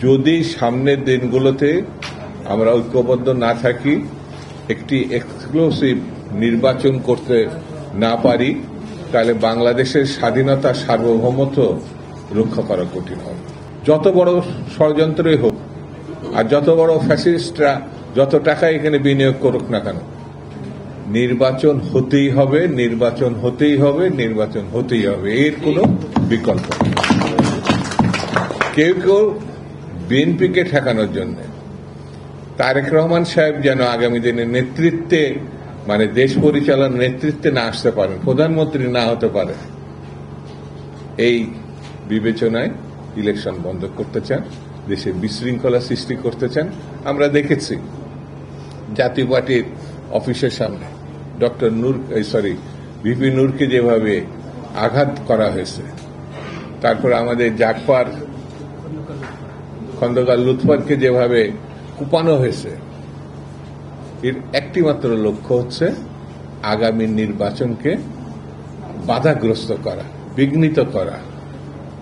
যদি সামনের দিনগুলোতে আমরা ঐক্যবদ্ধ না থাকি, একটি এক্সক্লুসিভ নির্বাচন করতে না পারি, তাহলে বাংলাদেশের স্বাধীনতা সার্বভৌমত্ব রক্ষা করা কঠিন হবে। যত বড় ষড়যন্ত্রই হোক আর যত বড় ফ্যাসিস্টরা যত টাকা এখানে বিনিয়োগ করুক না কেন, নির্বাচন হতেই হবে, নির্বাচন হতেই হবে, নির্বাচন হতেই হবে, এর কোনো বিকল্প নেই। কেউ কেউ বিএনপিকে ঠেকানোর জন্য তারেক রহমান সাহেব যেন আগামী দিনে নেতৃত্বে, মানে দেশ পরিচালনার নেতৃত্বে না আসতে পারেন, প্রধানমন্ত্রী না হতে পারে, এই বিবেচনায় ইলেকশন বন্ধ করতে চান, দেশে বিশৃঙ্খলা সৃষ্টি করতে চান। আমরা দেখেছি জাতীয় পার্টির অফিসের সামনে ভিপি নূরকে যেভাবে আঘাত করা হয়েছে, তারপর আমাদের জাগপার খন্দকার লুৎফরকে যেভাবে কুপানো হয়েছে, এর একটি মাত্র লক্ষ্য হচ্ছে আগামী নির্বাচনকে বাধাগ্রস্ত করা, বিঘ্নিত করা।